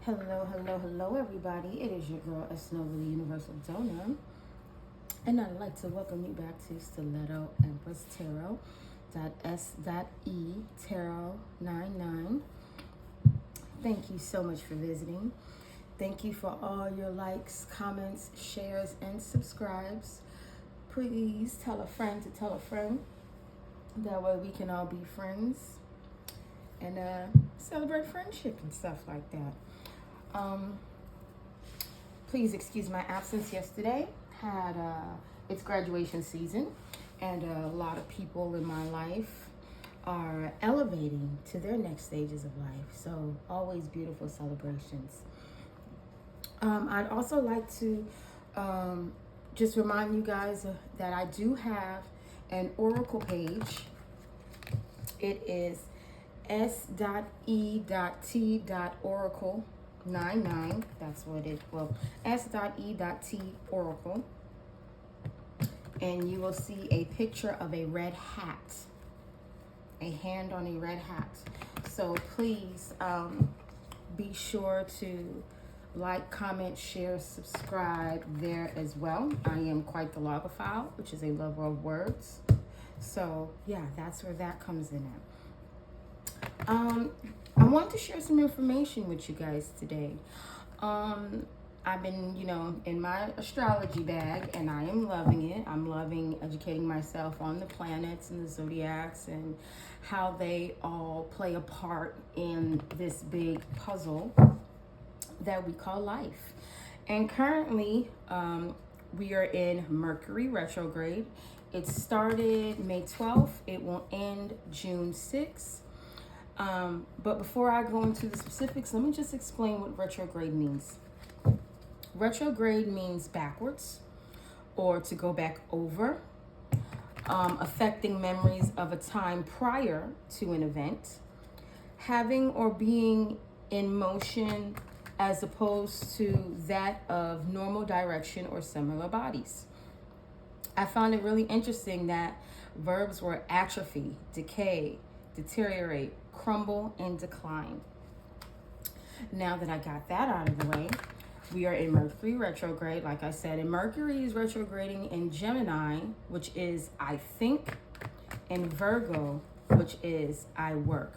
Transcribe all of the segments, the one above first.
Hello, everybody. It is your girl, Esnova, the Universal Donor. And I'd like to welcome you back to Stiletto Empress Tarot. .s.e Tarot 99. Thank you so much for visiting. Thank you for all your likes, comments, shares, and subscribes. Please tell a friend to tell a friend. That way we can all be friends and celebrate friendship and stuff like that. Please excuse my absence yesterday. Had it's graduation season, and a lot of people in my life are elevating to their next stages of life. So always beautiful celebrations. I'd also like to just remind you guys that I do have an oracle page. It is s.e.t.oracle99. That's what it well s.e.t oracle, and you will see a picture of a red hat, a hand on a red hat. So please be sure to like, comment, share, subscribe there as well. I am quite the logophile, which is a lover of words. So yeah, that's where that comes in at. I want to share some information with you guys today. I've been, in my astrology bag, and I am loving it. I'm loving educating myself on the planets and the zodiacs and how they all play a part in this big puzzle that we call life. And currently, we are in Mercury Retrograde. It started May 12th. It will end June 6th. But before I go into the specifics, let me just explain what retrograde means. Retrograde means backwards, or to go back over, affecting memories of a time prior to an event, having or being in motion as opposed to that of normal direction or similar bodies. I found it really interesting that verbs were atrophy, decay, deteriorate, crumble, and decline. Now that I got that out of the way, we are in Mercury retrograde, like I said, and Mercury is retrograding in Gemini, which is I think, and Virgo, which is I work.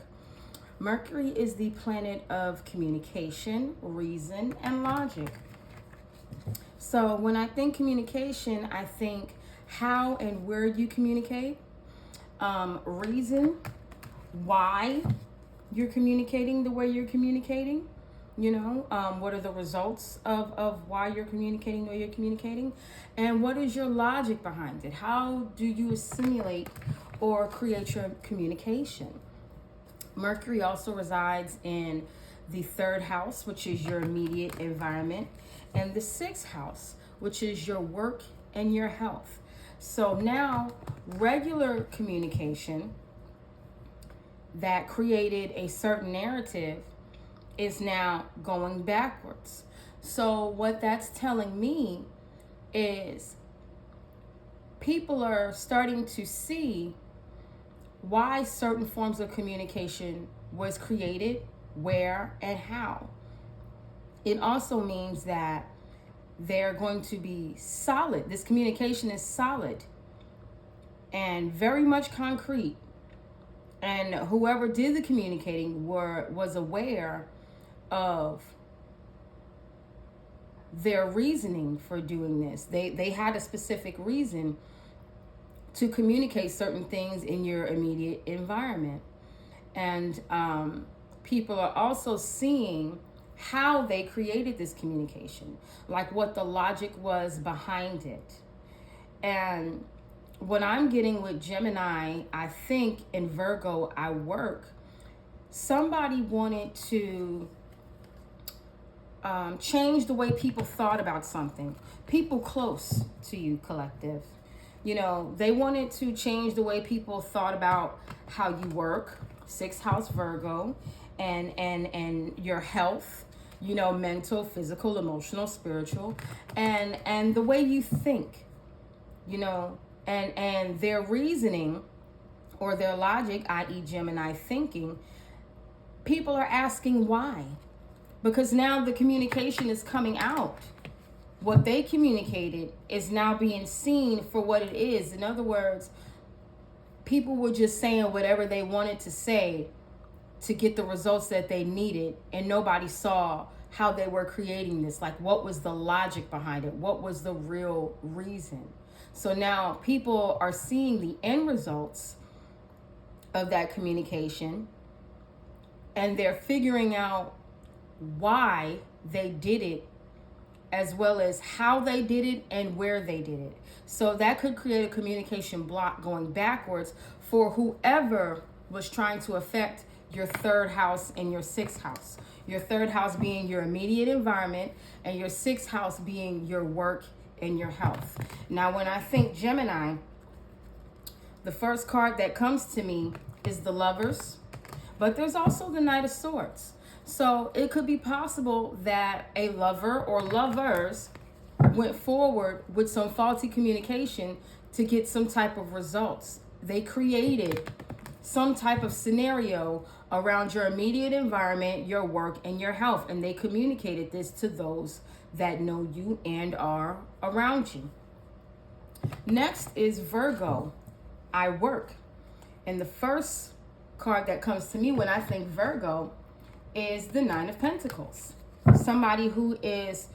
Mercury is the planet of communication, reason, and logic. So when I think communication, I think how and where you communicate, reason, why you're communicating the way you're communicating, what are the results of why you're communicating the way you're communicating, and what is your logic behind it? How do you assimilate or create your communication? Mercury also resides in the third house, which is your immediate environment, and the sixth house, which is your work and your health. So now regular communication that created a certain narrative is now going backwards. So what that's telling me is people are starting to see why certain forms of communication was created, where, and how. It also means that they're going to be solid. This communication is solid and very much concrete. And whoever did the communicating was aware of their reasoning for doing this. They had a specific reason to communicate certain things in your immediate environment. And people are also seeing how they created this communication, like what the logic was behind it. And what I'm getting with Gemini, I think, in Virgo, I work, somebody wanted to change the way people thought about something. People close to you, collective. They wanted to change the way people thought about how you work, sixth house Virgo, and your health, mental, physical, emotional, spiritual, and the way you think, and their reasoning or their logic, i.e. Gemini thinking, people are asking why. because now the communication is coming out. What they communicated is now being seen for what it is. In other words, people were just saying whatever they wanted to say to get the results that they needed, and nobody saw how they were creating this. Like, what was the logic behind it? What was the real reason? So now people are seeing the end results of that communication, and they're figuring out why they did it, as well as how they did it and where they did it. So that could create a communication block going backwards for whoever was trying to affect your third house and your sixth house. Your third house being your immediate environment, and your sixth house being your work and your health. Now, when I think Gemini, the first card that comes to me is the Lovers, but there's also the Knight of Swords. So it could be possible that a lover or lovers went forward with some faulty communication to get some type of results. They created some type of scenario around your immediate environment, your work, and your health, and they communicated this to those that know you and are around you. Next is Virgo, I work. And the first card that comes to me when I think Virgo is the Nine of Pentacles. Somebody who is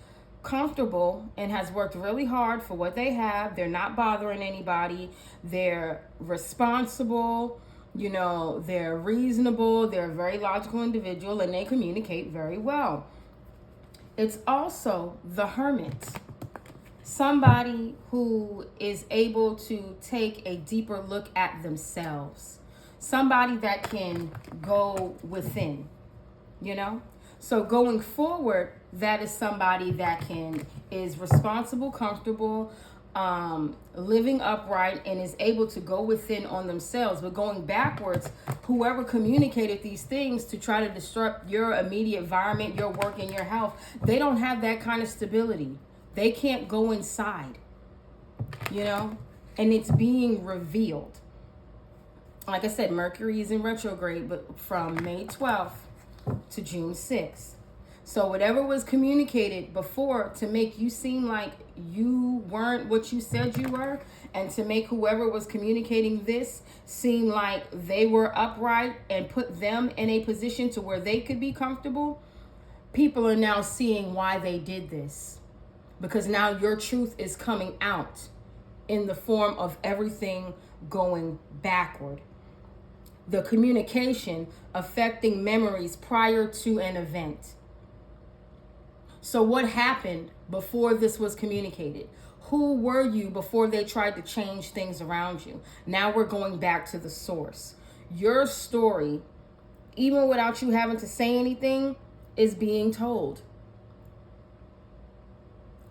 comfortable and has worked really hard for what they have. They're not bothering anybody. They're responsible. You know, they're reasonable. They're a very logical individual, and they communicate very well. It's also the Hermit. Somebody who is able to take a deeper look at themselves. Somebody that can go within, you know? So going forward, that is somebody that is responsible, comfortable, living upright, and is able to go within on themselves. But going backwards, whoever communicated these things to try to disrupt your immediate environment, your work, and your health, they don't have that kind of stability. They can't go inside, you know, and it's being revealed. Like I said, Mercury is in retrograde, but from May 12th to June 6th. So whatever was communicated before to make you seem like you weren't what you said you were, and to make whoever was communicating this seem like they were upright and put them in a position to where they could be comfortable, people are now seeing why they did this. Because now your truth is coming out in the form of everything going backward. The communication affecting memories prior to an event. So what happened before this was communicated? Who were you before they tried to change things around you? Now we're going back to the source. Your story, even without you having to say anything, is being told.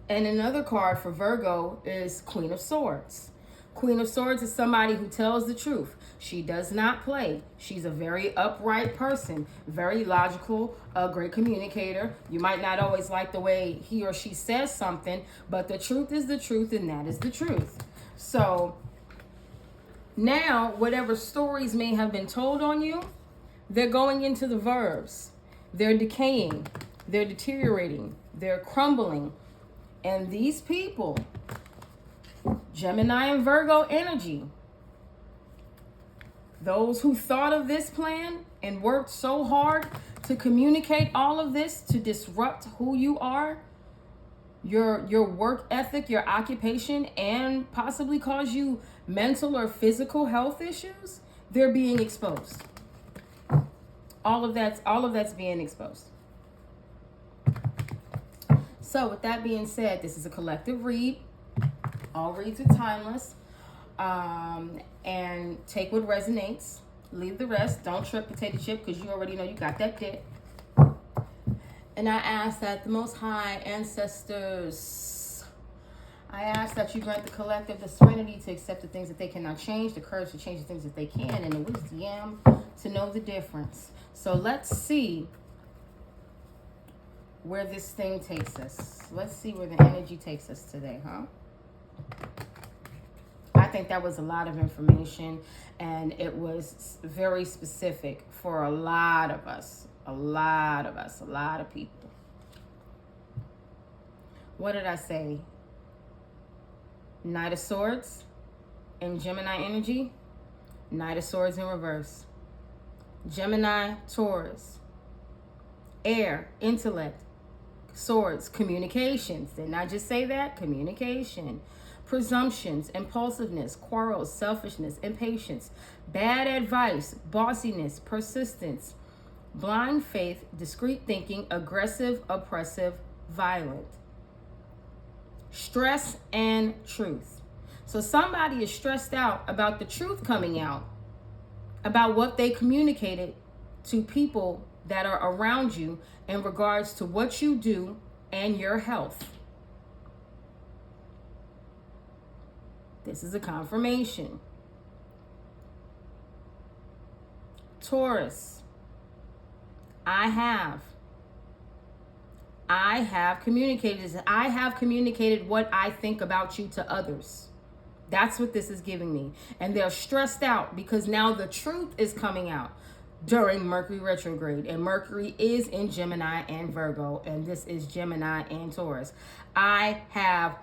And another card for Virgo is Queen of Swords. Queen of Swords is somebody who tells the truth. She does not play. She's a very upright person, very logical, a great communicator. You might not always like the way he or she says something, but the truth is the truth, and that is the truth. So now, whatever stories may have been told on you, they're going into the verbs. They're decaying. They're deteriorating. They're crumbling. And these people, Gemini and Virgo energy, those who thought of this plan and worked so hard to communicate all of this to disrupt who you are, your work ethic, your occupation, and possibly cause you mental or physical health issues, they're being exposed. All of that's being exposed. So with that being said, this is a collective read. All reads are timeless. And take what resonates. Leave the rest. Don't trip potato chip, because you already know you got that dip. And I ask that the Most High ancestors, I ask that you grant the collective the serenity to accept the things that they cannot change, the courage to change the things that they can, and the wisdom to know the difference. So let's see where this thing takes us. Let's see where the energy takes us today, huh? I think that was a lot of information, and it was very specific for a lot of us. A lot of us, a lot of people. What did I say? Knight of Swords in Gemini energy. Knight of Swords in reverse. Gemini, Taurus. Air, intellect. Swords, communications. Didn't I just say that? Communication. Presumptions, impulsiveness, quarrels, selfishness, impatience, bad advice, bossiness, persistence, blind faith, discreet thinking, aggressive, oppressive, violent. Stress and truth. So somebody is stressed out about the truth coming out, about what they communicated to people that are around you in regards to what you do and your health. This is a confirmation. Taurus, I have communicated this. I have communicated what I think about you to others. That's what this is giving me. And they're stressed out because now the truth is coming out during Mercury retrograde. And Mercury is in Gemini and Virgo. And this is Gemini and Taurus. I have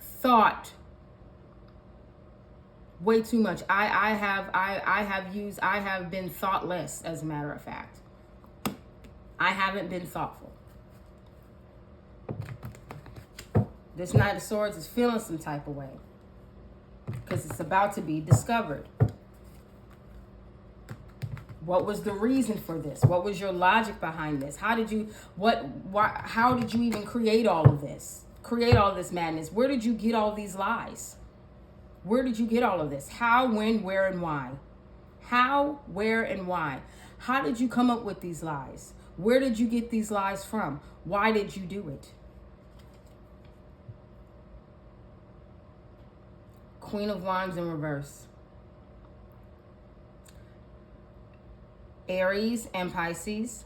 thought way too much. I have been thoughtless, as a matter of fact. I haven't been thoughtful. This Knight of Swords is feeling some type of way because it's about to be discovered. What was the reason for this? What was your logic behind this? How did you even create all of this? Create all this madness? Where did you get all these lies? Where did you get all of this? How, when, where, and why? How, where, and why? How did you come up with these lies? Where did you get these lies from? Why did you do it? Queen of Wands in reverse. Aries and Pisces.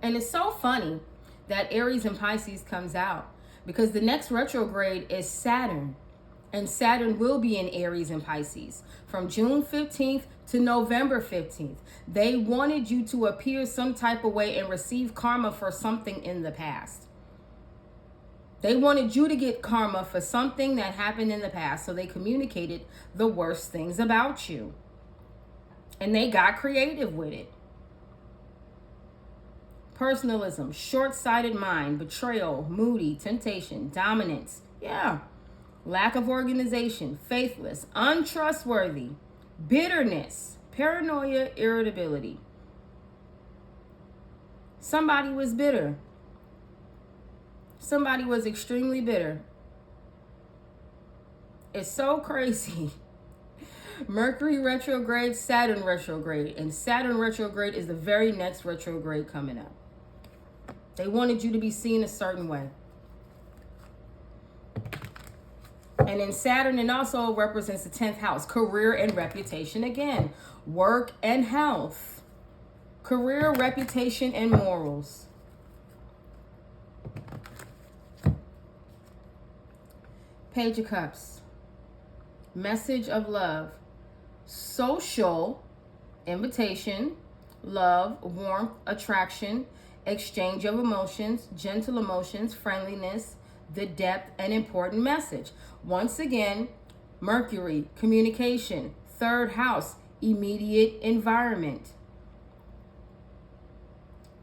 And it's so funny that Aries and Pisces comes out because the next retrograde is Saturn. And Saturn will be in Aries and Pisces from June 15th to November 15th. They wanted you to appear some type of way and receive karma for something in the past. They wanted you to get karma for something that happened in the past. So they communicated the worst things about you. And they got creative with it. Personalism, short-sighted mind, betrayal, moody, temptation, dominance. Yeah. Lack of organization, faithless, untrustworthy, bitterness, paranoia, irritability. Somebody was bitter. Somebody was extremely bitter. It's so crazy. Mercury retrograde, Saturn retrograde. And Saturn retrograde is the very next retrograde coming up. They wanted you to be seen a certain way. And in Saturn, it also represents the 10th house, career and reputation again, work and health, career, reputation, and morals. Page of Cups, message of love, social, invitation, love, warmth, attraction, exchange of emotions, gentle emotions, friendliness, the depth, and important message. Once again, Mercury, communication, third house, immediate environment.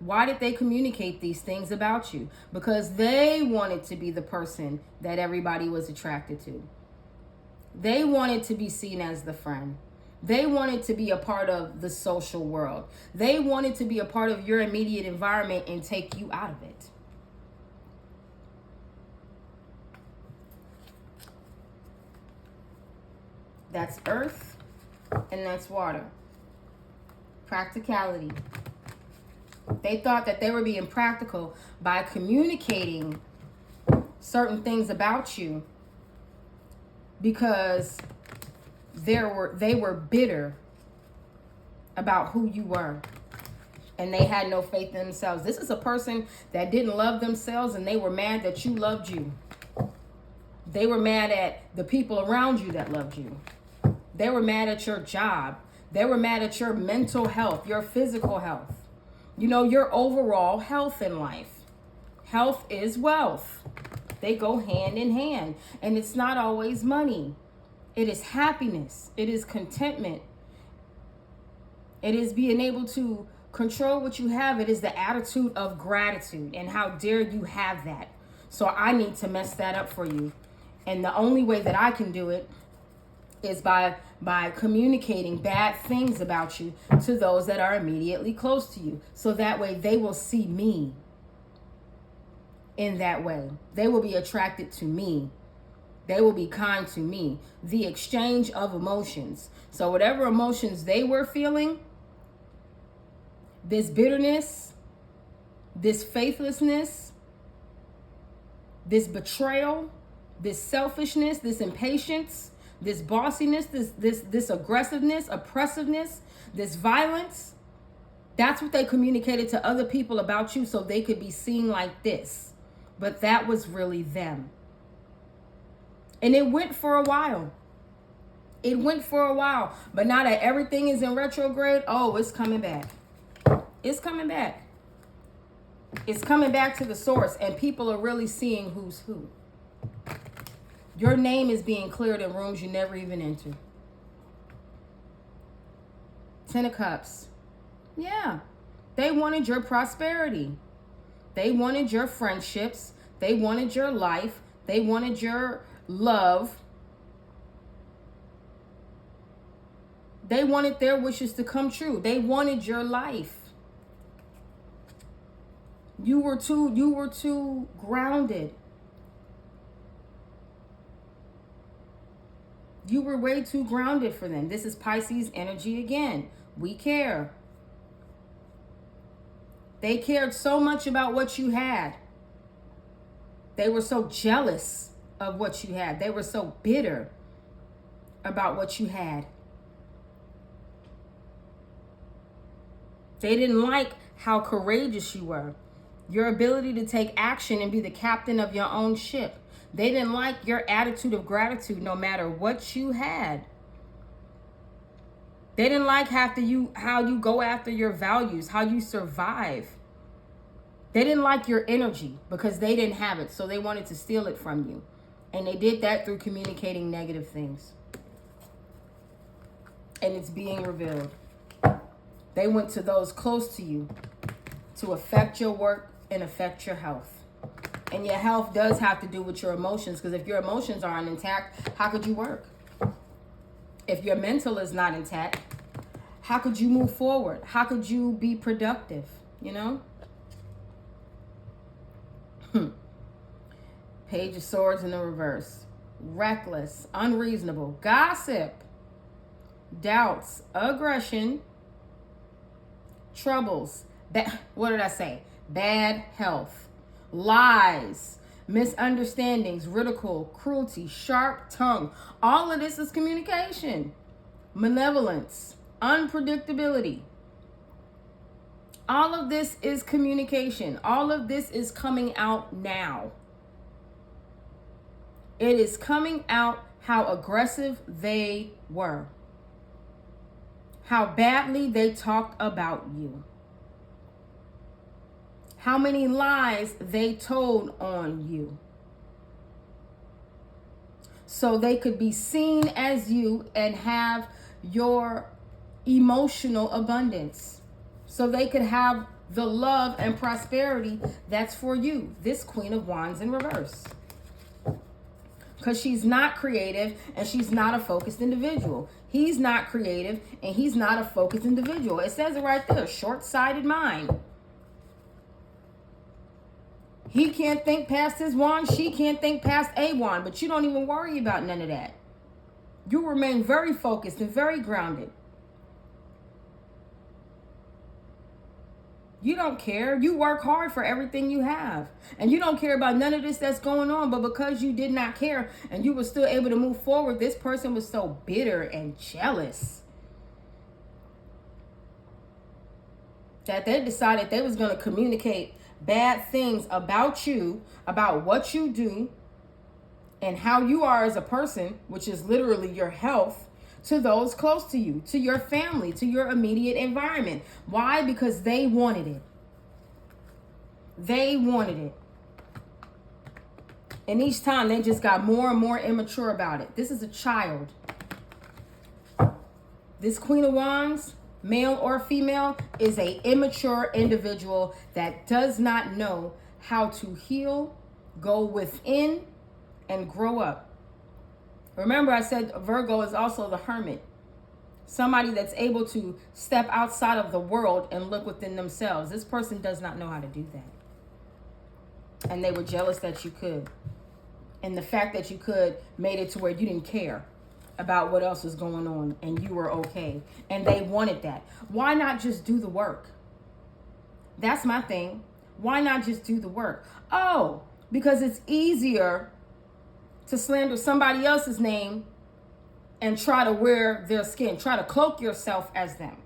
Why did they communicate these things about you? Because they wanted to be the person that everybody was attracted to. They wanted to be seen as the friend. They wanted to be a part of the social world. They wanted to be a part of your immediate environment and take you out of it. That's earth and that's water. Practicality. They thought that they were being practical by communicating certain things about you because they were bitter about who you were. And they had no faith in themselves. This is a person that didn't love themselves and they were mad that you loved you. They were mad at the people around you that loved you. They were mad at your job. They were mad at your mental health, your physical health. your overall health in life. Health is wealth. They go hand in hand. And it's not always money. It is happiness. It is contentment. It is being able to control what you have. It is the attitude of gratitude. And how dare you have that? So I need to mess that up for you. And the only way that I can do it is by communicating bad things about you to those that are immediately close to you. So that way they will see me in that way. They will be attracted to me. They will be kind to me. The exchange of emotions. So whatever emotions they were feeling, this bitterness, this faithlessness, this betrayal, this selfishness, this impatience, this bossiness, this aggressiveness, oppressiveness, this violence, that's what they communicated to other people about you so they could be seen like this. But that was really them. And it went for a while. It went for a while. But now that everything is in retrograde, oh, it's coming back. It's coming back. It's coming back to the source, and people are really seeing who's who. Your name is being cleared in rooms you never even entered. 10 of Cups. Yeah. They wanted your prosperity. They wanted your friendships. They wanted your life. They wanted your love. They wanted their wishes to come true. They wanted your life. You were too grounded. You were way too grounded for them. This is Pisces energy again. We care. They cared so much about what you had. They were so jealous of what you had. They were so bitter about what you had. They didn't like how courageous you were. Your ability to take action and be the captain of your own ship. They didn't like your attitude of gratitude no matter what you had. They didn't like how you go after your values, how you survive. They didn't like your energy because they didn't have it, so they wanted to steal it from you. And they did that through communicating negative things. And it's being revealed. They went to those close to you to affect your work and affect your health. And your health does have to do with your emotions, because if your emotions aren't intact, how could you work? If your mental is not intact, how could you move forward? How could you be productive? You know? Page of Swords in the reverse. Reckless, unreasonable, gossip, doubts, aggression, troubles. What did I say? Bad health, lies, misunderstandings, ridicule, cruelty, sharp tongue. All of this is communication. Malevolence, unpredictability. All of this is communication. All of this is coming out now. It is coming out how aggressive they were. How badly they talked about you. How many lies they told on you. So they could be seen as you and have your emotional abundance. So they could have the love and prosperity that's for you. This Queen of Wands in reverse. Because she's not creative and she's not a focused individual. He's not creative and he's not a focused individual. It says it right there, short-sighted mind. He can't think past his wand. She can't think past a wand. But you don't even worry about none of that. You remain very focused and very grounded. You don't care. You work hard for everything you have. And you don't care about none of this that's going on. But because you did not care and you were still able to move forward, this person was so bitter and jealous that they decided they was going to communicate bad things about you, about what you do, and how you are as a person, which is literally your health, to those close to you, to your family, to your immediate environment. Why? Because they wanted it. They wanted it. And each time they just got more and more immature about it. This is a child. This Queen of Wands, male or female, is a immature individual that does not know how to heal, go within, and grow up. Remember, I said Virgo is also the hermit. Somebody that's able to step outside of the world and look within themselves. This person does not know how to do that. And they were jealous that you could. And the fact that you could made it to where you didn't care about what else was going on and you were okay. And they wanted that. Why not just do the work? That's my thing. Why not just do the work? Oh, because it's easier to slander somebody else's name and try to wear their skin. Try to cloak yourself as them.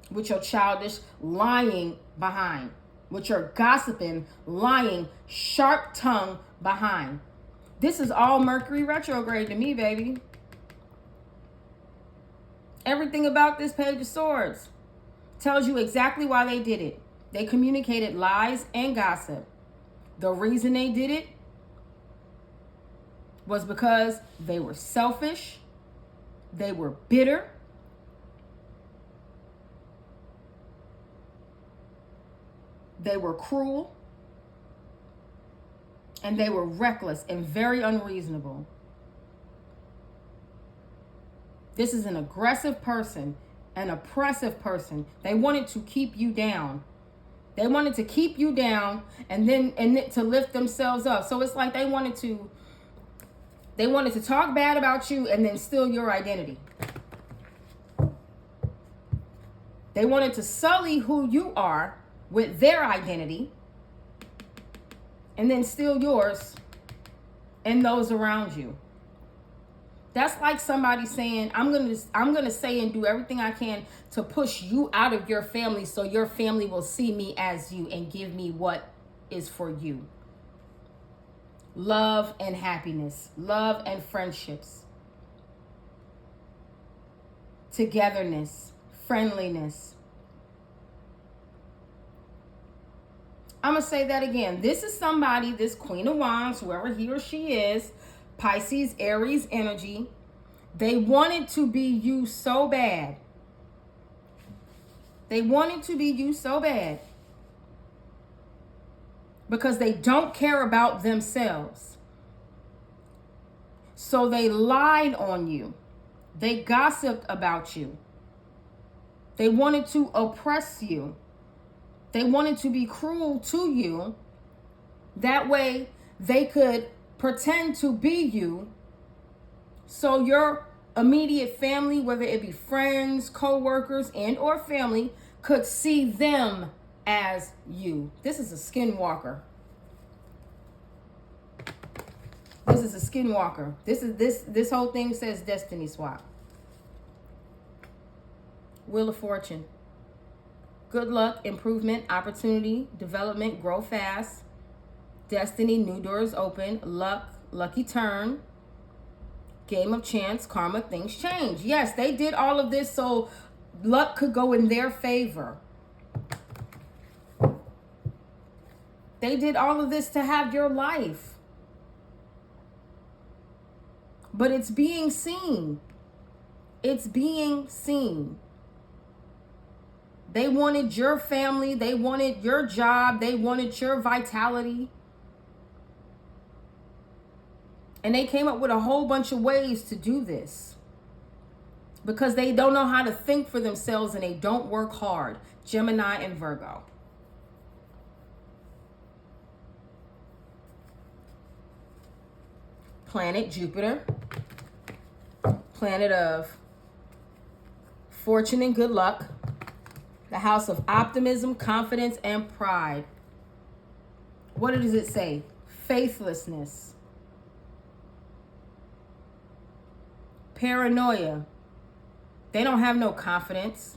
With your childish lying behind. With your gossiping, lying, sharp tongue behind. This is all Mercury retrograde to me, baby. Everything about this Page of Swords tells you exactly why they did it. They communicated lies and gossip. The reason they did it was because they were selfish, they were bitter, they were cruel, and they were reckless and very unreasonable. This is an aggressive person, an oppressive person. They wanted to keep you down. They wanted to keep you down and then to lift themselves up. So it's like they wanted to talk bad about you and then steal your identity. They wanted to sully who you are with their identity and then steal yours and those around you. That's like somebody saying, I'm gonna say and do everything I can to push you out of your family so your family will see me as you and give me what is for you. Love and happiness, love and friendships, togetherness, friendliness. I'm going to say that again. This is somebody, this Queen of Wands, whoever he or she is, Pisces, Aries energy. They wanted to be you so bad. They wanted to be you so bad. Because they don't care about themselves. So they lied on you. They gossiped about you. They wanted to oppress you. They wanted to be cruel to you. That way they could pretend to be you. So your immediate family, whether it be friends, co-workers, and or family, could see them as you. This is a skinwalker. This is a skinwalker. This whole thing says destiny swap. Wheel of Fortune. Good luck, improvement, opportunity, development, grow fast. Destiny, new doors open. Luck, lucky turn. Game of chance, karma, things change. Yes, they did all of this so luck could go in their favor. They did all of this to have your life. But it's being seen. It's being seen. They wanted your family. They wanted your job. They wanted your vitality. And they came up with a whole bunch of ways to do this. Because they don't know how to think for themselves and they don't work hard. Gemini and Virgo. Planet Jupiter. Planet of fortune and good luck. The house of optimism, confidence, and pride. What does it say? Faithlessness. Paranoia. They don't have no confidence.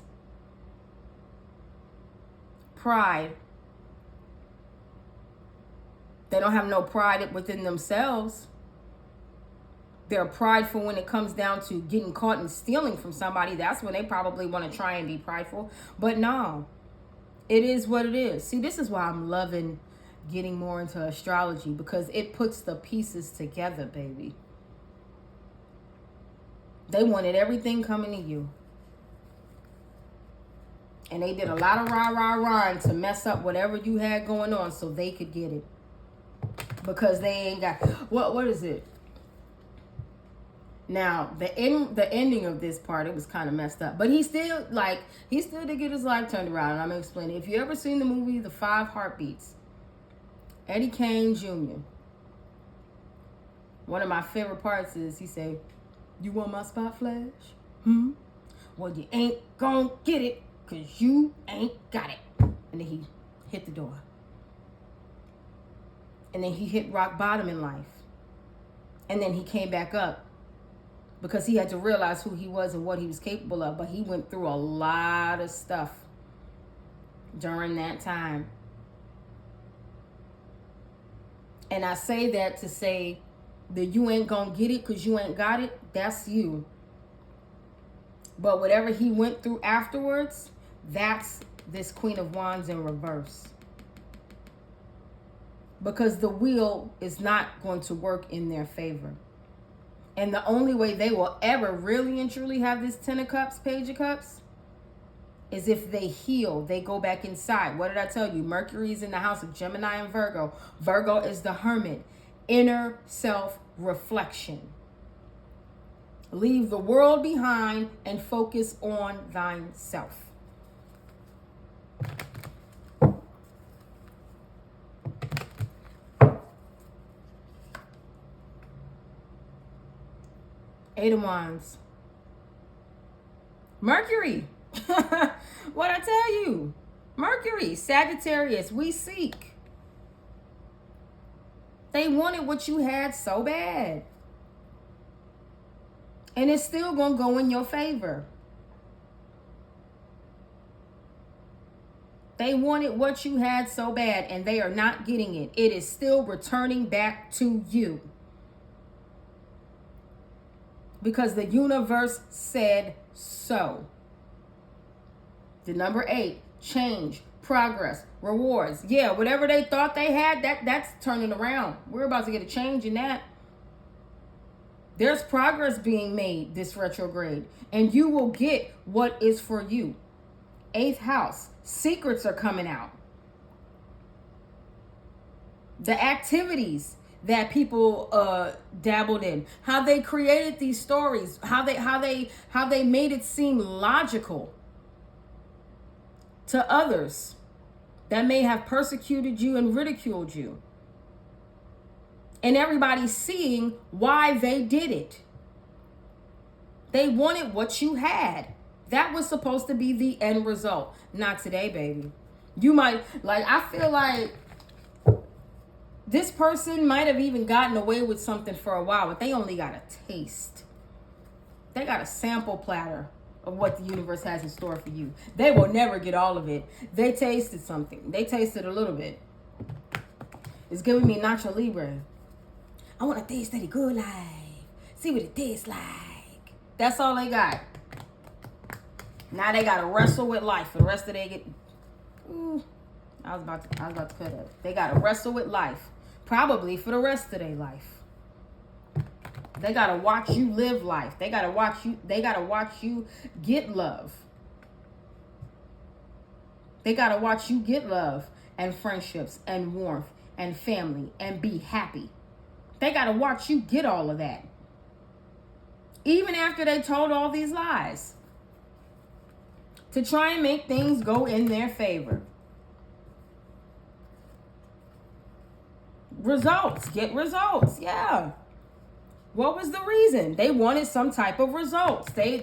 Pride. They don't have no pride within themselves. They're prideful when it comes down to getting caught and stealing from somebody. That's when they probably want to try and be prideful. But no, It is what it is. See, this is why I'm loving getting more into astrology, because it puts the pieces together, baby. They wanted everything coming to you. And they did a lot of rah to mess up whatever you had going on so they could get it. Because they ain't got... What is it? Now, the ending of this part, it was kind of messed up. But he still did get his life turned around. And I'm going to explain it. If you ever seen the movie The 5 Heartbeats, Eddie Kane Jr., one of my favorite parts is he say, "You want my spot flash? Well, you ain't gonna get it because you ain't got it." And then he hit the door. And then he hit rock bottom in life. And then he came back up because he had to realize who he was and what he was capable of. But he went through a lot of stuff during that time. And I say that to say that you ain't gonna get it because you ain't got it. That's you. But whatever he went through afterwards, that's this Queen of Wands in reverse. Because the wheel is not going to work in their favor. And the only way they will ever really and truly have this 10 of Cups, Page of Cups, is if they heal. They go back inside. What did I tell you? Mercury is in the house of Gemini and Virgo. Virgo is the hermit. Inner self-reflection. Leave the world behind and focus on thyself. Eight of Wands. Mercury. What I tell you? Mercury, Sagittarius, we seek. They wanted what you had so bad. And it's still going to go in your favor. They wanted what you had so bad and they are not getting it. It is still returning back to you. Because the universe said so. The number 8, change, progress, rewards. Yeah, whatever they thought they had, that's turning around. We're about to get a change in that. There's progress being made this retrograde. And you will get what is for you. 8th house, secrets are coming out. The activities that people dabbled in, how they created these stories, how they made it seem logical to others that may have persecuted you and ridiculed you. And everybody's seeing why they did it. They wanted what you had. That was supposed to be the end result. Not today, baby. You might, I feel like this person might have even gotten away with something for a while, but they only got a taste. They got a sample platter of what the universe has in store for you. They will never get all of it. They tasted something. They tasted a little bit. It's giving me Nacho Libre. I want to taste that good life. See what it tastes like. That's all they got. Now they got to wrestle with life for the rest of their get. I was about to cut up. They got to wrestle with life. Probably for the rest of their life. They got to watch you live life. They got to watch you get love. They got to watch you get love and friendships and warmth and family and be happy. They got to watch you get all of that. Even after they told all these lies. To try and make things go in their favor. Results. Get results. Yeah. What was the reason? They wanted some type of results. They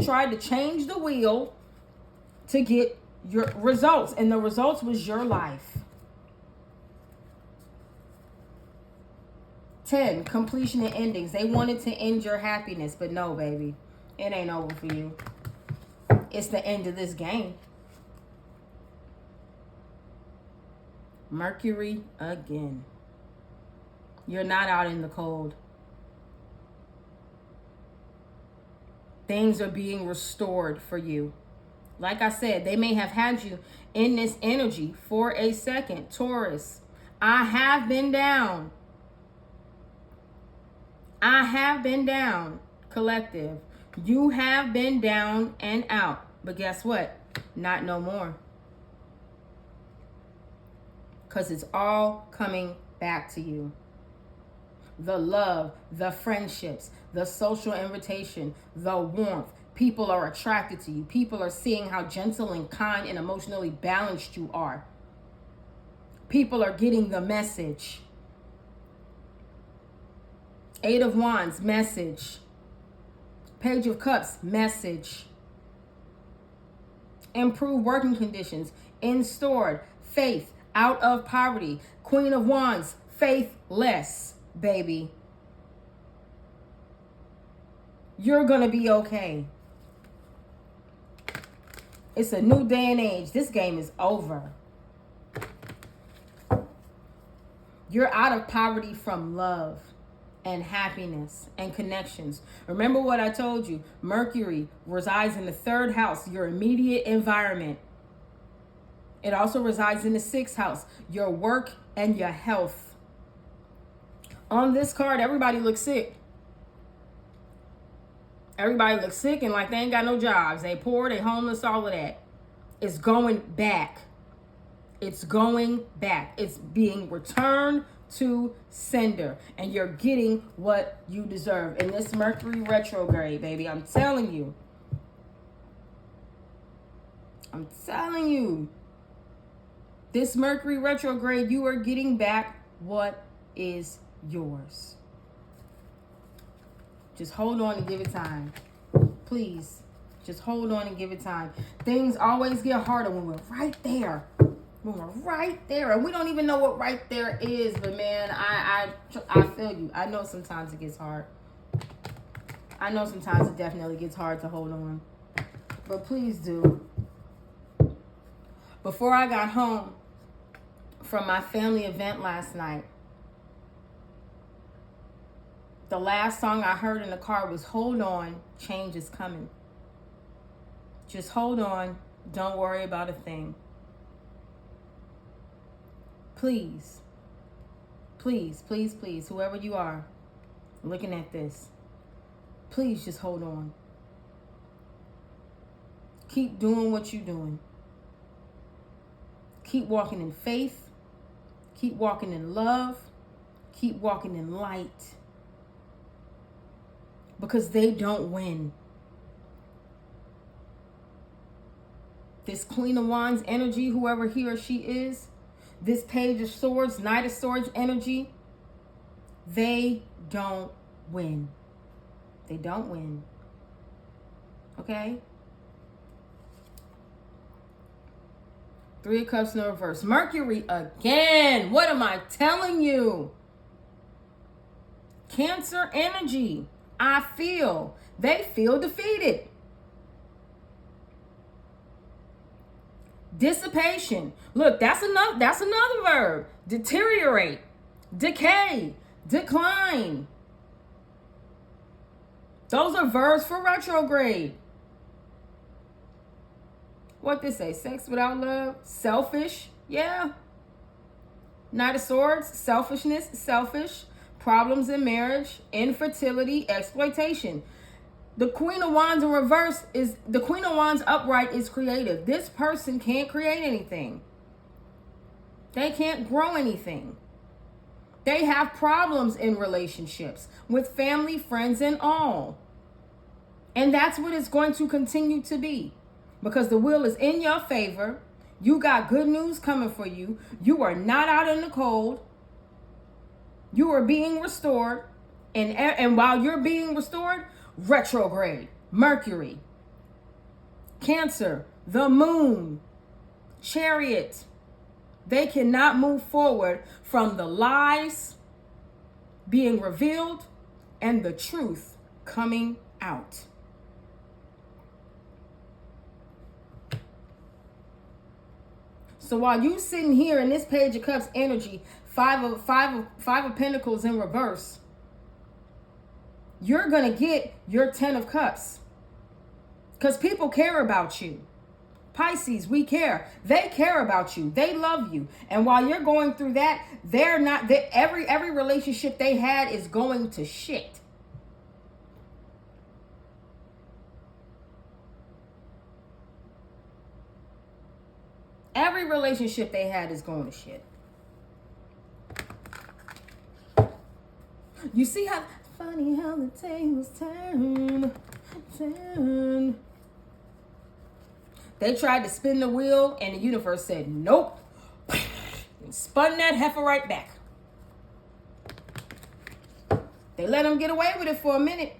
tried to change the wheel to get your results. And the results was your life. 10, completion and endings. They wanted to end your happiness, but no, baby. It ain't over for you. It's the end of this game. Mercury again. You're not out in the cold. Things are being restored for you. Like I said, they may have had you in this energy for a second. Taurus, I have been down. I have been down, collective. You have been down and out. But guess what? Not no more. Because it's all coming back to you. The love, the friendships, the social invitation, the warmth. People are attracted to you. People are seeing how gentle and kind and emotionally balanced you are. People are getting the message. Eight of Wands, message. Page of Cups, message. Improved working conditions, instaured, faith, out of poverty. Queen of Wands, faithless, baby. You're gonna be okay. It's a new day and age. This game is over. You're out of poverty from love and happiness and connections. Remember what I told you. Mercury resides in the 3rd house, your immediate environment. It also resides in the 6th house, your work and your health. On this card, everybody looks sick. Everybody looks sick and like they ain't got no jobs. They poor, they homeless, all of that. It's going back. It's going back. It's being returned to sender. And you're getting what you deserve. In this Mercury retrograde, baby, I'm telling you. I'm telling you. This Mercury retrograde, you are getting back what is yours. Just hold on and give it time. Please. Just hold on and give it time. Things always get harder when we're right there. When we're right there. And we don't even know what right there is. But man, I feel you. I know sometimes it gets hard. I know sometimes it definitely gets hard to hold on. But please do. Before I got home from my family event last night, the last song I heard in the car was Hold On, Change is Coming. Just hold on. Don't worry about a thing. Please, please, please, please, whoever you are looking at this, please just hold on. Keep doing what you're doing. Keep walking in faith. Keep walking in love. Keep walking in light. Because they don't win. This Queen of Wands energy, whoever he or she is, this Page of Swords, Knight of Swords energy, they don't win. They don't win. Okay? 3 of Cups in the reverse. Mercury again. What am I telling you? Cancer energy. They feel defeated. Dissipation. Look, that's another verb. Deteriorate, decay, decline. Those are verbs for retrograde. What they say? Sex without love? Selfish? Yeah. Knight of Swords, selfishness, selfish. Problems in marriage, infertility, exploitation. The Queen of Wands in reverse is, the Queen of Wands upright is creative. This person can't create anything. They can't grow anything. They have problems in relationships with family, friends, and all. And that's what it's going to continue to be. Because the wheel is in your favor. You got good news coming for you. You are not out in the cold. You are being restored. And while you're being restored, retrograde, Mercury, Cancer, the Moon, Chariot, they cannot move forward from the lies being revealed and the truth coming out. So while you sitting here in this Page of Cups energy, five of Pentacles in reverse, you're going to get your 10 of Cups. Because people care about you. Pisces, we care. They care about you. They love you. And while you're going through that, every relationship they had is going to shit. Every relationship they had is going to shit. You see how funny how the tables turn. They tried to spin the wheel and the universe said nope. And spun that heifer right back. They let them get away with it for a minute.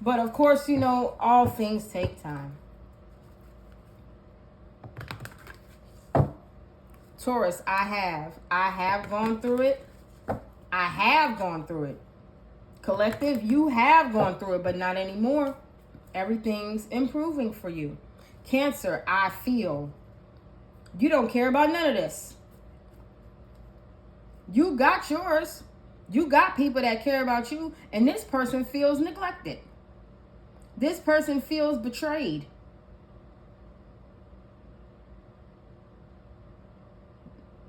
But of course, you know, all things take time. Taurus, I have gone through it. I have gone through it. Collective, you have gone through it, but not anymore. Everything's improving for you. Cancer, I feel you don't care about none of this. You got yours. You got people that care about you, and this person feels neglected. This person feels betrayed.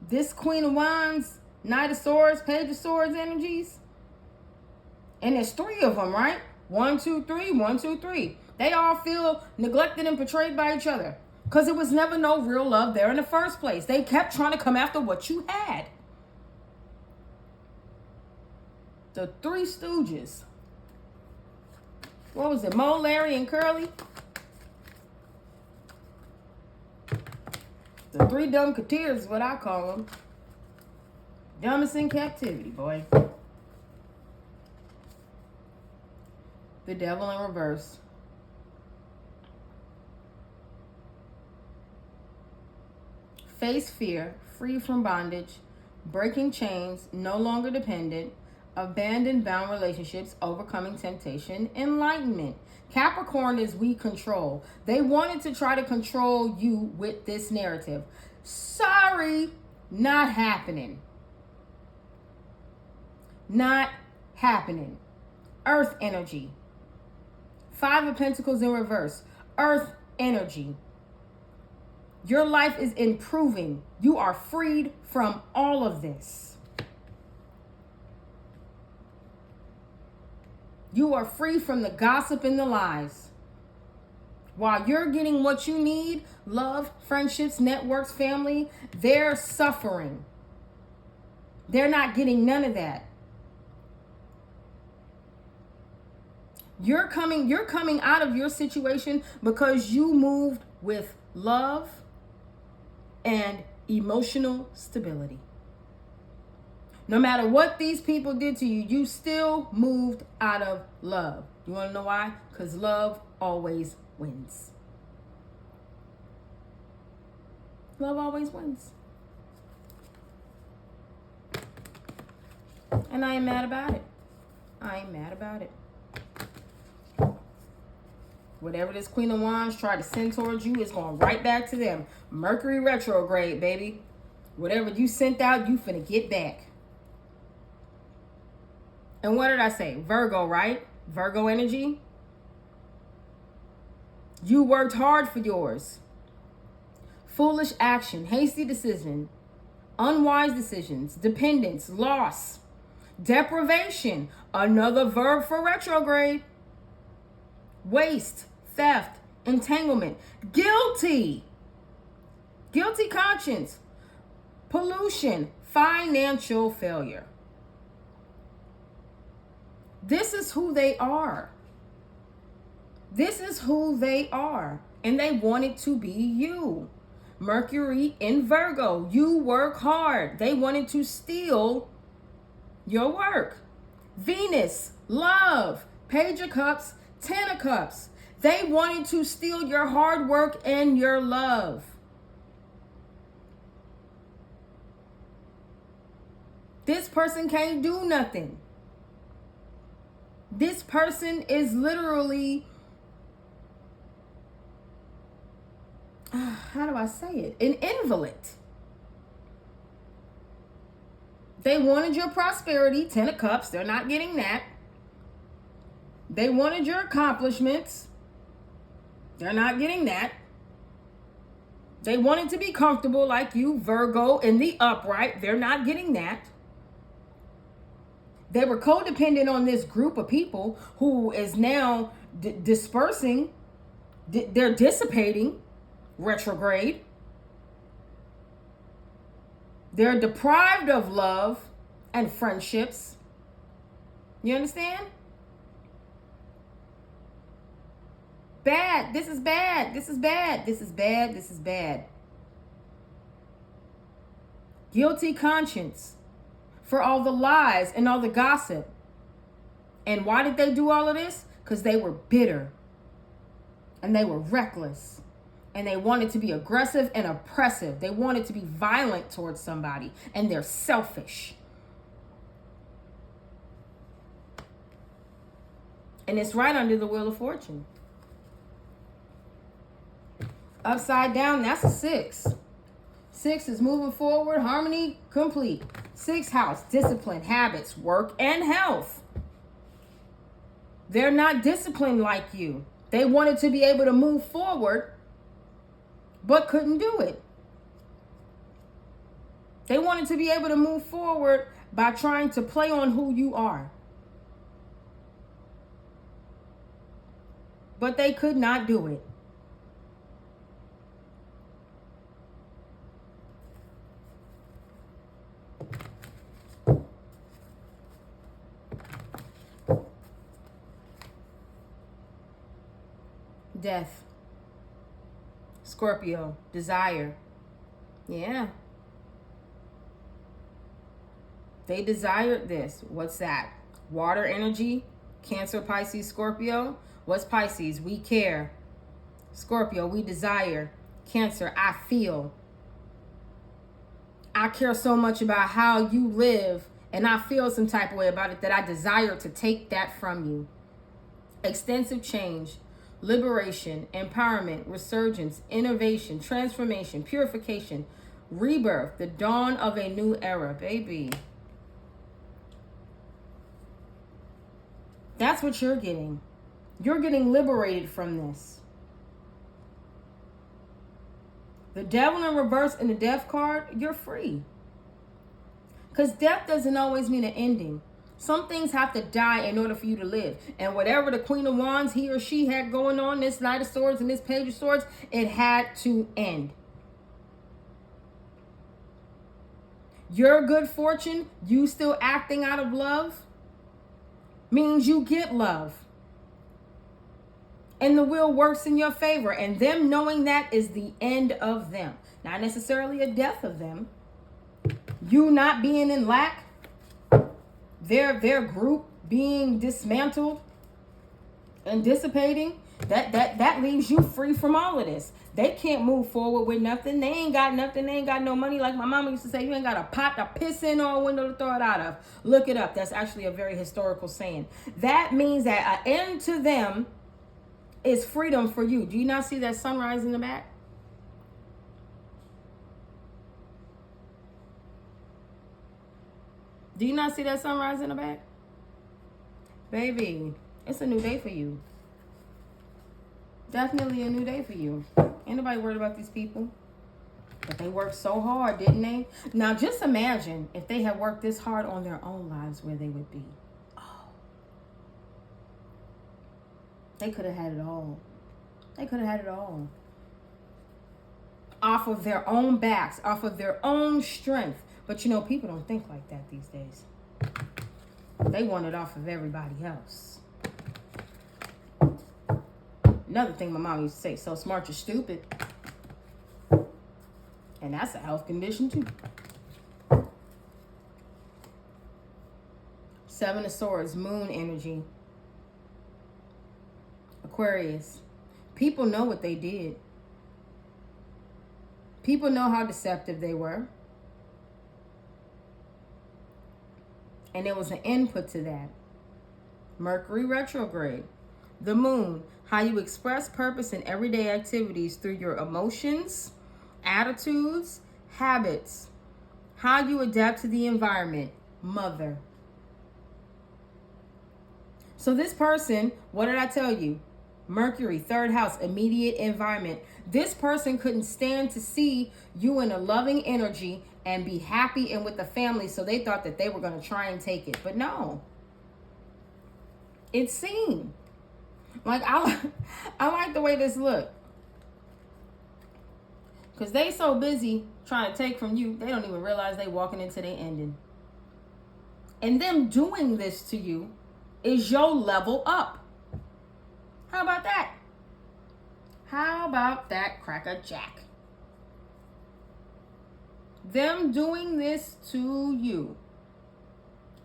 This Queen of Wands, Knight of Swords, Page of Swords energies. And there's 3 of them, right? 1, 2, 3, 1, 2, 3. They all feel neglected and betrayed by each other. Because it was never no real love there in the first place. They kept trying to come after what you had. The 3 Stooges. What was it? Mo, Larry, and Curly? The 3 dumb coteers is what I call them. Dumbest in captivity, boy. The Devil in reverse. Face fear, free from bondage, breaking chains, no longer dependent, abandoned bound relationships, overcoming temptation, enlightenment. Capricorn is we control. They wanted to try to control you with this narrative. Sorry, not happening. Not happening. Earth energy. 5 of Pentacles in reverse. Earth energy. Your life is improving. You are freed from all of this. You are free from the gossip and the lies. While you're getting what you need, love, friendships, networks, family, they're suffering. They're not getting none of that. You're coming out of your situation because you moved with love and emotional stability. No matter what these people did to you, you still moved out of love. You want to know why? Because love always wins. Love always wins. And I ain't mad about it. I ain't mad about it. Whatever this Queen of Wands tried to send towards you is going right back to them. Mercury retrograde, baby. Whatever you sent out, you finna get back. And what did I say? Virgo, right? Virgo energy. You worked hard for yours. Foolish action, hasty decision, unwise decisions, dependence, loss, deprivation. Another verb for retrograde. Waste, theft, entanglement, guilty conscience, pollution, financial failure. This is who they are. This is who they are. And they wanted to be you. Mercury in Virgo. You work hard. They wanted to steal your work. Venus, love, Page of Cups, 10 of Cups. They wanted to steal your hard work and your love. This person can't do nothing. This person is literally, how do I say it? An invalid. They wanted your prosperity, 10 of Cups. They're not getting that. They wanted your accomplishments. They're not getting that. They wanted to be comfortable like you, Virgo, in the upright. They're not getting that. They were codependent on this group of people who is now dispersing. They're dissipating. Retrograde. They're deprived of love and friendships. You understand? Bad. This is bad. This is bad. This is bad. This is bad. Guilty conscience for all the lies and all the gossip. And why did they do all of this? Because they were bitter. And they were reckless. And they wanted to be aggressive and oppressive. They wanted to be violent towards somebody. And they're selfish. And it's right under the Wheel of Fortune. Upside down, that's a 6. 6 is moving forward, harmony complete. 6th house, discipline, habits, work, and health. They're not disciplined like you. They wanted to be able to move forward, but couldn't do it. They wanted to be able to move forward by trying to play on who you are. But they could not do it. Death. Scorpio. Desire. Yeah. They desired this. What's that? Water energy. Cancer, Pisces, Scorpio. What's Pisces? We care. Scorpio, we desire. Cancer, I feel. I care so much about how you live, and I feel some type of way about it that I desire to take that from you. Extensive change. Liberation, empowerment, resurgence, innovation, transformation, purification, rebirth, the dawn of a new era, baby. That's what you're getting. You're getting liberated from this. The devil in reverse in the death card, you're free. Because death doesn't always mean an ending. Some things have to die in order for you to live. And whatever the Queen of Wands, he or she had going on, this Knight of Swords and this Page of Swords, it had to end. Your good fortune, you still acting out of love, means you get love. And the wheel works in your favor. And them knowing that is the end of them. Not necessarily a death of them. You not being in lack. Their group being dismantled and dissipating, that leaves you free from all of this. They can't move forward with nothing. They ain't got nothing. They ain't got no money. Like my mama used to say, you ain't got a pot to piss in or a window to throw it out of. Look it up. That's actually a very historical saying. That means that an end to them is freedom for you. Do you not see that sunrise in the back? Do you not see that sunrise in the back? Baby, it's a new day for you. Definitely a new day for you. Ain't nobody worried about these people. But they worked so hard, didn't they? Now just imagine if they had worked this hard on their own lives, where they would be. Oh. They could have had it all. They could have had it all. Off of their own backs, off of their own strength. But you know, people don't think like that these days. They want it off of everybody else. Another thing my mom used to say, so smart you're stupid. And that's a health condition too. 7 of Swords, moon energy. Aquarius. People know what they did. People know how deceptive they were. And there was an input to that. Mercury retrograde. The moon. How you express purpose in everyday activities through your emotions, attitudes, habits. How you adapt to the environment. Mother. So this person, what did I tell you? Mercury, third house, immediate environment. This person couldn't stand to see you in a loving energy and be happy and with the family, so they thought that they were going to try and take it. But no. It seemed. Like, I like the way this looked. Because they so busy trying to take from you, they don't even realize they walking into their ending. And them doing this to you is your level up. How about that? How about that, Cracker Jack? Them doing this to you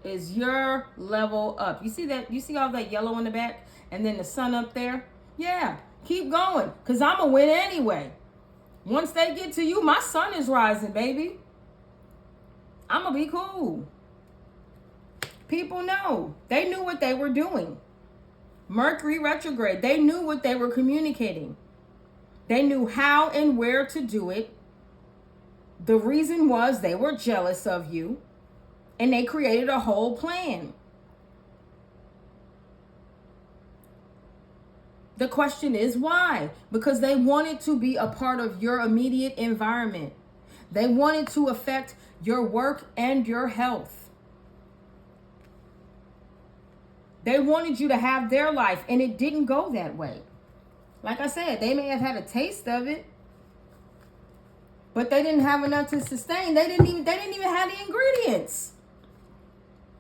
is your level up. You see that? You see all that yellow in the back? And then the sun up there? Yeah, keep going. Because I'm going to win anyway. Once they get to you, my sun is rising, baby. I'm going to be cool. People know. They knew what they were doing. Mercury retrograde. They knew what they were communicating. They knew how and where to do it. The reason was they were jealous of you. And they created a whole plan. The question is why? Because they wanted to be a part of your immediate environment. They wanted to affect your work and your health. They wanted you to have their life, and it didn't go that way. Like I said, they may have had a taste of it, but they didn't have enough to sustain. They didn't even have the ingredients.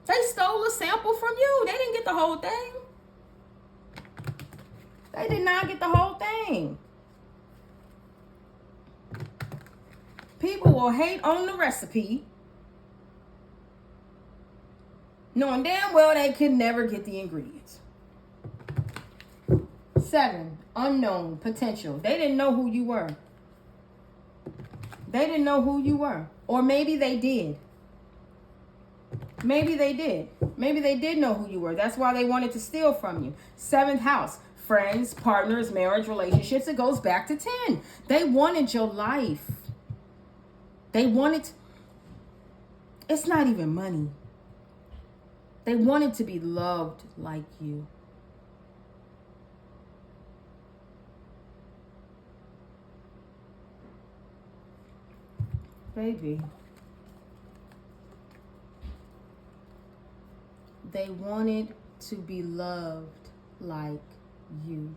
They stole a sample from you. They didn't get the whole thing. They did not get the whole thing. People will hate on the recipe, knowing damn well they could never get the ingredients. 7, unknown potential. They didn't know who you were. They didn't know who you were. Or maybe they did. Maybe they did. Maybe they did know who you were. That's why they wanted to steal from you. 7th house. Friends, partners, marriage, relationships. It goes back to 10. They wanted your life. They wanted... It's not even money. They wanted to be loved like you. Baby. They wanted to be loved like you.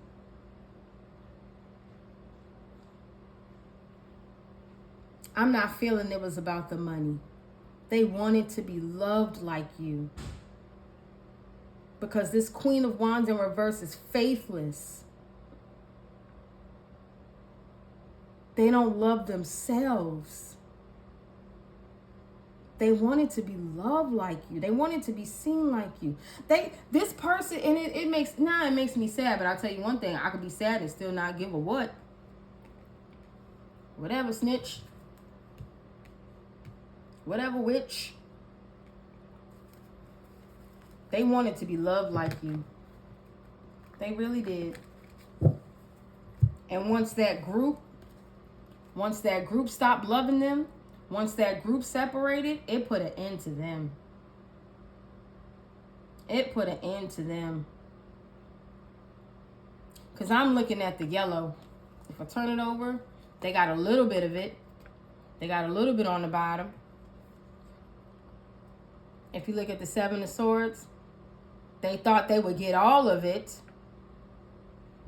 I'm not feeling it was about the money. They wanted to be loved like you. Because this Queen of Wands in reverse is faithless. They don't love themselves. They wanted to be loved like you. They wanted to be seen like you. This person, and it makes me sad, but I'll tell you one thing. I could be sad and still not give a what. Whatever, snitch. Whatever, witch. They wanted to be loved like you. They really did. And once that group stopped loving them, once that group separated, it put an end to them. It put an end to them. Because I'm looking at the yellow. If I turn it over, they got a little bit of it. They got a little bit on the bottom. If you look at the 7 of Swords, they thought they would get all of it.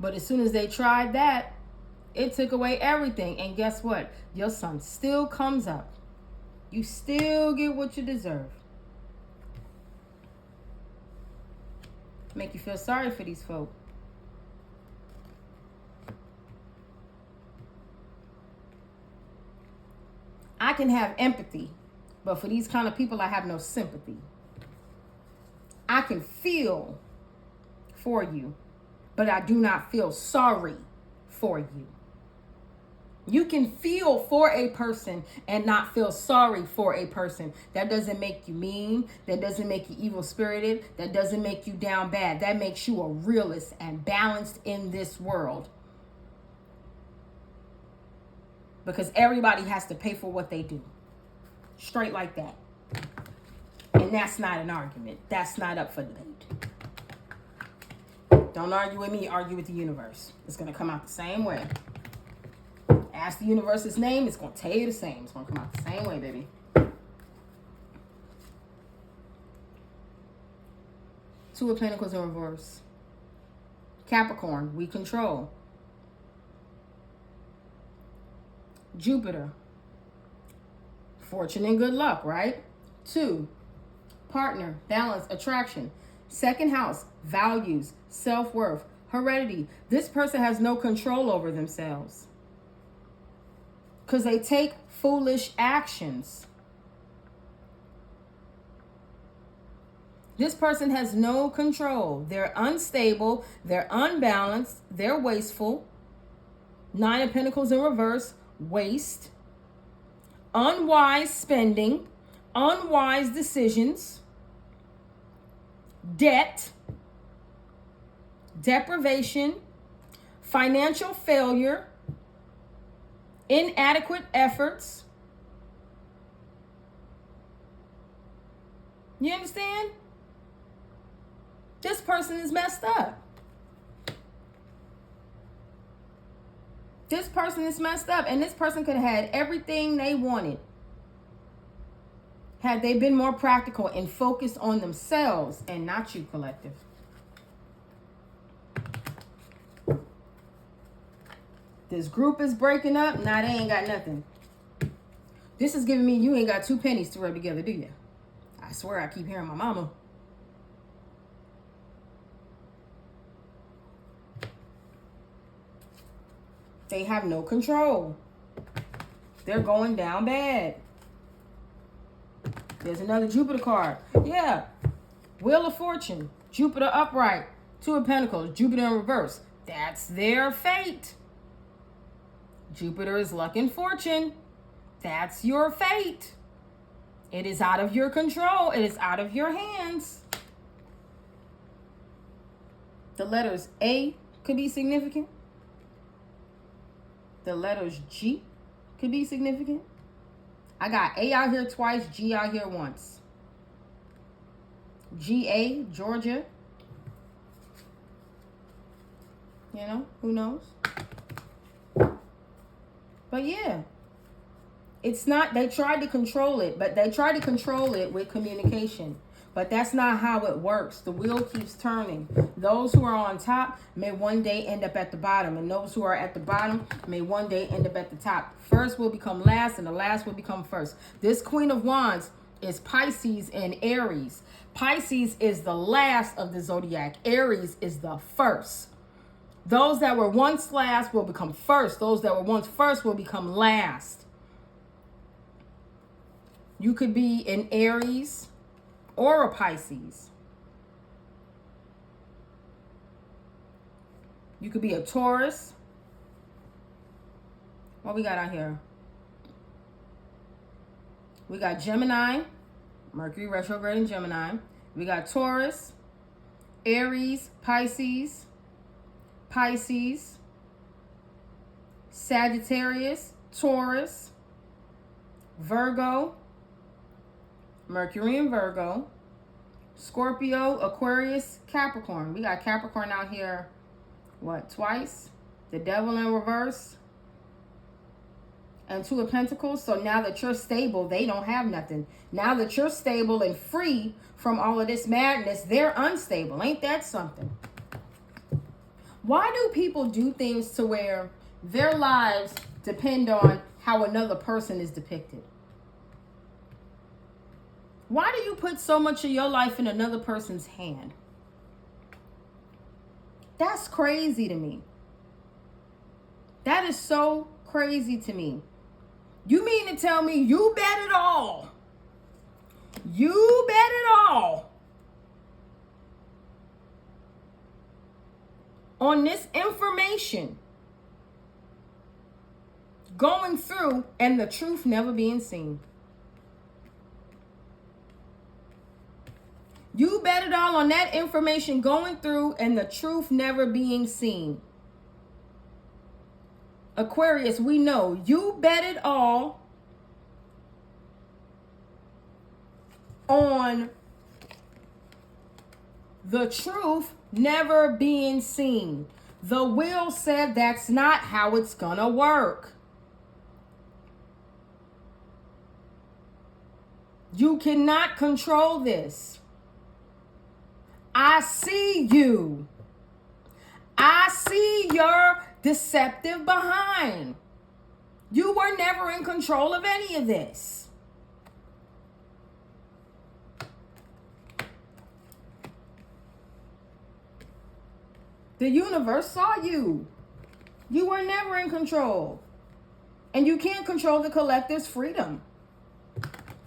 But as soon as they tried that, it took away everything. And guess what? Your sun still comes up. You still get what you deserve. Make you feel sorry for these folk. I can have empathy, but for these kind of people, I have no sympathy. I can feel for you, but I do not feel sorry for you. You can feel for a person and not feel sorry for a person. That doesn't make you mean. That doesn't make you evil-spirited. That doesn't make you down bad. That makes you a realist and balanced in this world. Because everybody has to pay for what they do. Straight like that. And that's not an argument. That's not up for debate. Don't argue with me, argue with the universe. It's going to come out the same way. Ask the universe its name, it's going to tell you the same. It's going to come out the same way, baby. Two of Pentacles in reverse. Capricorn, we control. Jupiter. Fortune and good luck, right? 2. Partner, balance, attraction. Second house, values, self-worth, heredity. This person has no control over themselves because they take foolish actions. This person has no control. They're unstable. They're unbalanced. They're wasteful. 9 of Pentacles in reverse, waste. Unwise spending. Unwise decisions. Debt. Deprivation. Financial failure. Inadequate efforts. You understand? This person is messed up. This person is messed up, and this person could have had everything they wanted had they been more practical and focused on themselves and not you, collective. This group is breaking up. Nah, they ain't got nothing. This is giving me you ain't got 2 pennies to rub together, do you? I swear I keep hearing my mama. They have no control. They're going down bad. There's another Jupiter card. Yeah. Wheel of Fortune. Jupiter upright. 2 of Pentacles. Jupiter in reverse. That's their fate. Jupiter is luck and fortune. That's your fate. It is out of your control. It is out of your hands. The letters A could be significant. The letters G could be significant. I got A out here twice, G out here once. GA, Georgia. You know, who knows? But yeah, it's not, they tried to control it, but they tried to control it with communication. But that's not how it works. The wheel keeps turning. Those who are on top may one day end up at the bottom. And those who are at the bottom may one day end up at the top. First will become last and the last will become first. This Queen of Wands is Pisces and Aries. Pisces is the last of the zodiac. Aries is the first. Those that were once last will become first. Those that were once first will become last. You could be an Aries or a Pisces. You could be a Taurus. What we got out here? We got Gemini, Mercury retrograde in Gemini. We got Taurus, Aries, Pisces, Sagittarius, Taurus, Virgo, Mercury in Virgo, Scorpio, Aquarius, Capricorn. We got Capricorn out here, what, twice? The Devil in reverse. And 2 of Pentacles. So now that you're stable, they don't have nothing. Now that you're stable and free from all of this madness, they're unstable. Ain't that something? Why do people do things to where their lives depend on how another person is depicted? Why do you put so much of your life in another person's hand? That's crazy to me. That is so crazy to me. You mean to tell me you bet it all? You bet it all on this information going through and the truth never being seen? You bet it all on that information going through and the truth never being seen. Aquarius, we know you bet it all on the truth never being seen. The wheel said that's not how it's gonna work. You cannot control this. I see you. I see your deceptive behind. You were never in control of any of this. The universe saw you. You were never in control. And you can't control the collective's freedom.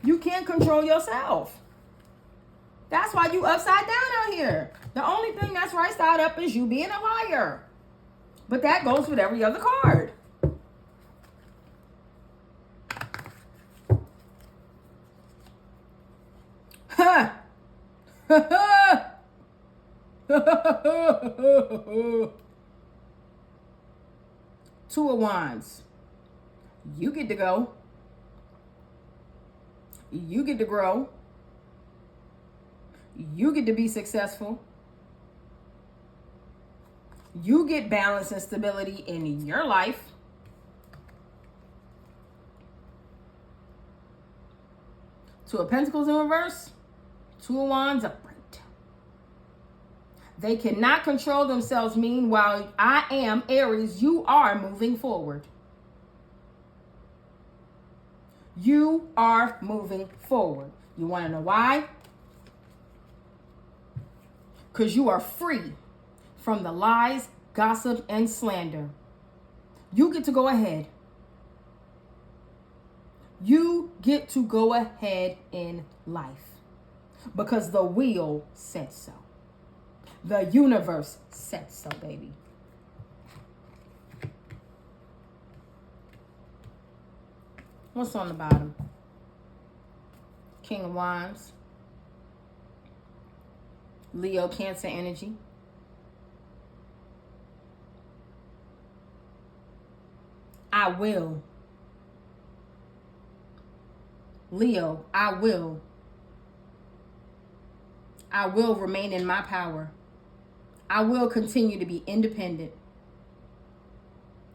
You can't control yourself. That's why you upside down out here. The only thing that's right side up is you being a liar. But that goes with every other card. Ha! Two of Wands. You get to go. You get to grow. You get to be successful. You get balance and stability in your life. Two of Pentacles in reverse. Two of Wands upright. They cannot control themselves. Meanwhile, I am Aries. You are moving forward. You are moving forward. You want to know why? Because you are free from the lies, gossip, and slander. You get to go ahead. You get to go ahead in life. Because the wheel said so. The universe said so, baby. What's on the bottom? King of Wands. Leo, Cancer energy. I will. Leo, I will. I will remain in my power. I will continue to be independent.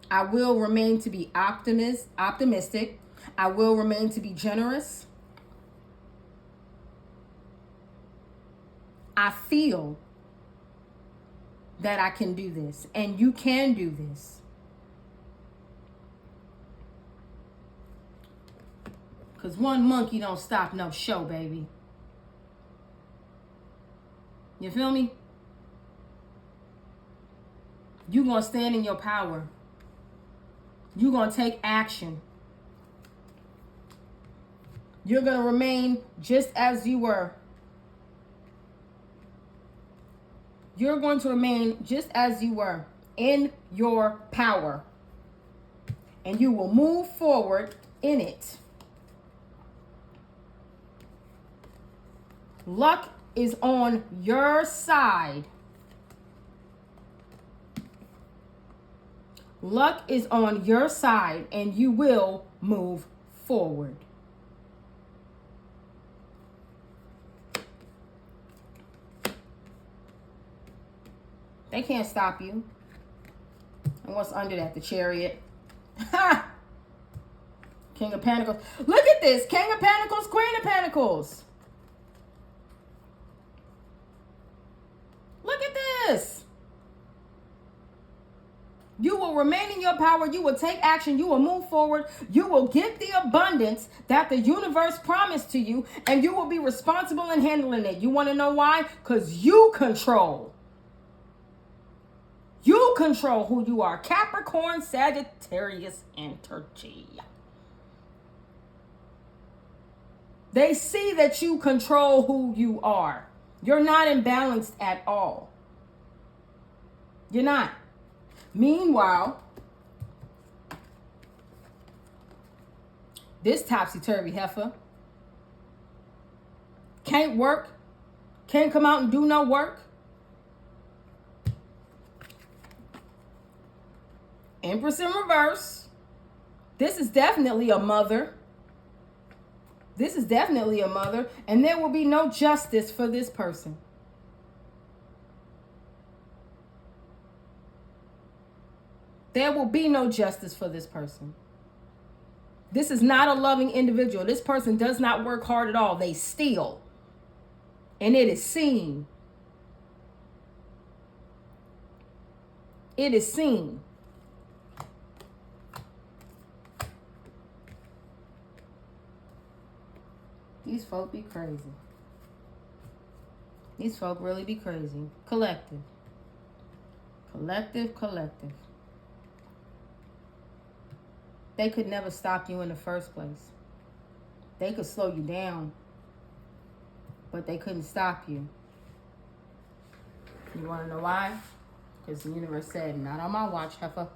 I will remain to be optimistic. I will remain to be generous. I feel that I can do this, and you can do this. Because one monkey don't stop no show, baby. You feel me? You're going to stand in your power. You're going to take action. You're going to remain just as you were. You're going to remain just as you were in your power. And you will move forward in it. Luck is on your side. Luck is on your side, and you will move forward. They can't stop you. And what's under that? The Chariot. Ha! King of Pentacles. Look at this. King of Pentacles, Queen of Pentacles. Look at this. You will remain in your power. You will take action. You will move forward. You will get the abundance that the universe promised to you, and you will be responsible in handling it. You want to know why? Because you control. You control who you are. Capricorn, Sagittarius energy. They see that you control who you are. You're not imbalanced at all. You're not. Meanwhile, this topsy-turvy heifer can't work, can't come out and do no work. Empress in reverse. This is definitely a mother. This is definitely a mother, and there will be no justice for this person. There will be no justice for this person. This is not a loving individual. This person does not work hard at all. They steal. And it is seen. It is seen. These folk be crazy. These folk really be crazy. Collective. Collective, collective. They could never stop you in the first place. They could slow you down, but they couldn't stop you. You want to know why? Because the universe said, not on my watch, heifer.